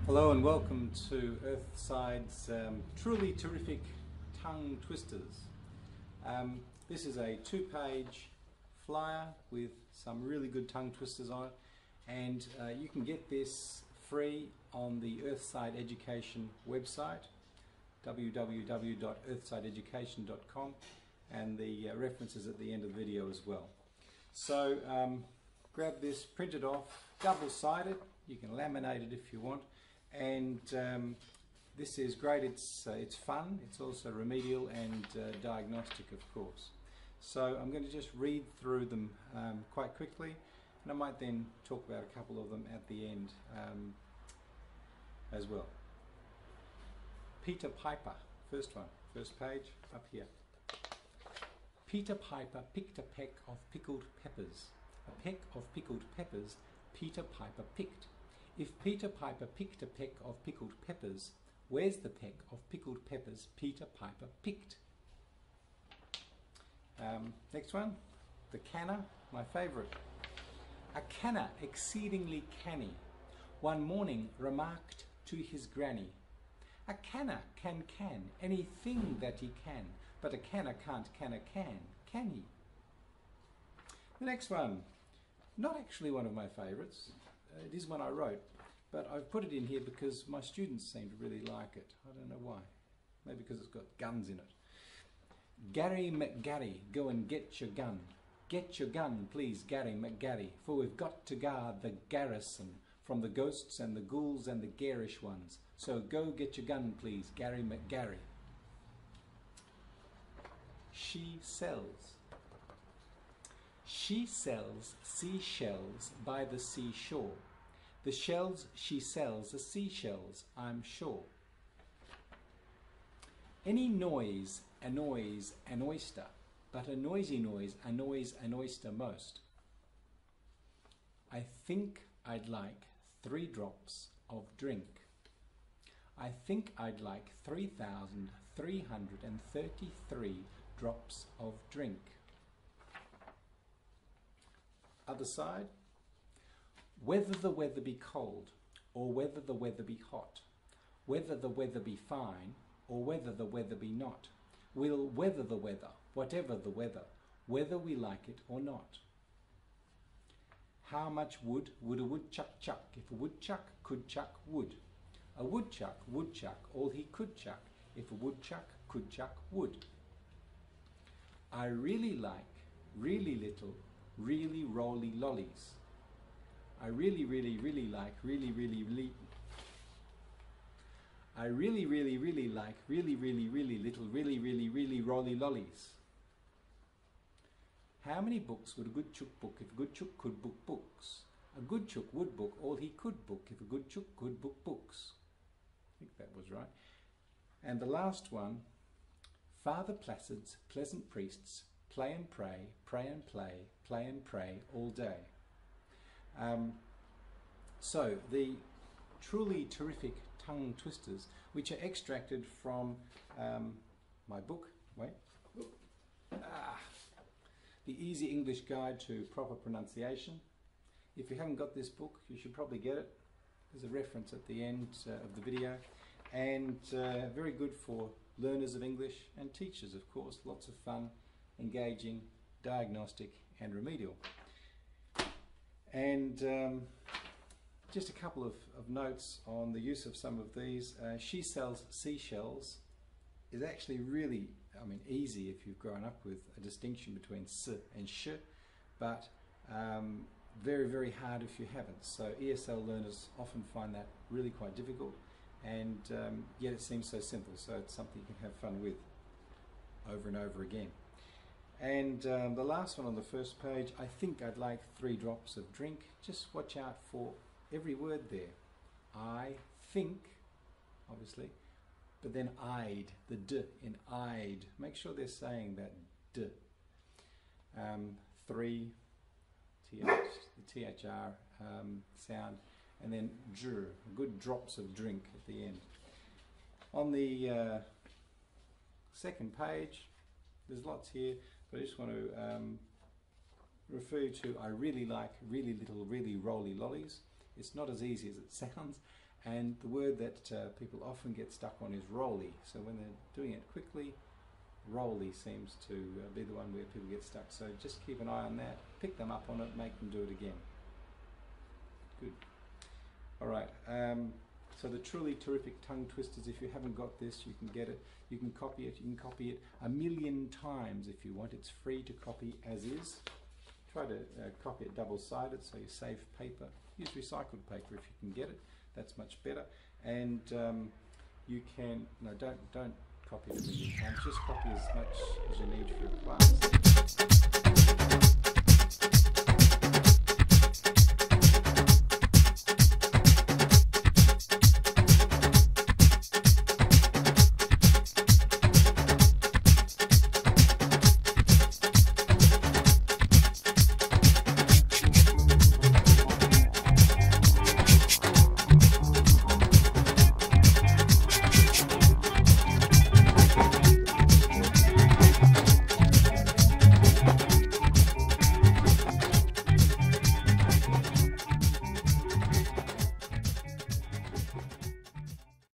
Hello and welcome to Earthside's truly terrific tongue twisters. This is a 2-page flyer with some really good tongue twisters on it, and you can get this free on the Earthside Education website, www.earthsideeducation.com, and the reference is at the end of the video as well. So grab this, print it off, double-sided. You can laminate it if you want. And this is great. It's fun. It's also remedial and diagnostic, of course. So I'm going to just read through them quite quickly, and I might then talk about a couple of them at the end as well. Peter Piper, first one, first page up here. Peter Piper picked a peck of pickled peppers. A peck of pickled peppers Peter Piper picked. If Peter Piper picked a peck of pickled peppers, where's the peck of pickled peppers Peter Piper picked? Next one, the canner, my favourite. A canner exceedingly canny, one morning remarked to his granny, a canner can anything that he can, but a canner can't can a can he? The next one, not actually one of my favourites. It is one I wrote, but I've put it in here because my students seem to really like it. I don't know why. Maybe because it's got guns in it. Gary McGarry, go and get your gun. Get your gun, please, Gary McGarry, for we've got to guard the garrison from the ghosts and the ghouls and the garish ones. So go get your gun, please, Gary McGarry. She sells. She sells seashells by the seashore. The shells she sells are seashells, I'm sure. Any noise annoys an oyster, but a noisy noise annoys an oyster most. I think I'd like 3 drops of drink. I think I'd like 3,333 drops of drink. Other side. Whether the weather be cold or whether the weather be hot, whether the weather be fine or whether the weather be not, we'll weather the weather, whatever the weather, whether we like it or not. How much wood would a woodchuck chuck if a woodchuck could chuck wood? A woodchuck would chuck all he could chuck if a woodchuck could chuck wood. I really like really little really roly lollies. I really like really I really like really little really roly lollies. How many books would a good chook book if a good chook could book books? A good chook would book all he could book if a good chook could book books. I think that was right. And the last one, Father Placid's pleasant priests play and pray and play and pray all day. So the truly terrific tongue twisters, which are extracted from my book, The Easy English Guide to Proper Pronunciation. If you haven't got this book, you should probably get it. There's a reference at the end of the video, and very good for learners of English and teachers, of course. Lots of fun, engaging, diagnostic and remedial. And just a couple of notes on the use of some of these. She sells seashells is actually really, easy if you've grown up with a distinction between s and sh, but very hard if you haven't. So ESL learners often find that really quite difficult, and yet it seems so simple, so it's something you can have fun with over and over again. And the last one on the first page, I think I'd like 3 drops of drink. Just watch out for every word there. I think, obviously, but then I'd, the d in I'd. Make sure they're saying that d. 3, th, the thr sound, and then dr, good drops of drink at the end. On the second page, there's lots here, but I just want to refer you to I really like really little really roly lollies. It's not as easy as it sounds, And the word that people often get stuck on is roly. So when they're doing it quickly, roly seems to be the one where people get stuck. So just keep an eye on that, pick them up on it, make them do it again. Good. All right. So the truly terrific tongue twisters, if you haven't got this, you can get it. You can copy it. You can copy it 1,000,000 times if you want. It's free to copy as is. Try to copy it double-sided so you save paper. Use recycled paper if you can get it. That's much better. And you can, no, don't copy it 1,000,000 times. Just copy as much as you need for your class.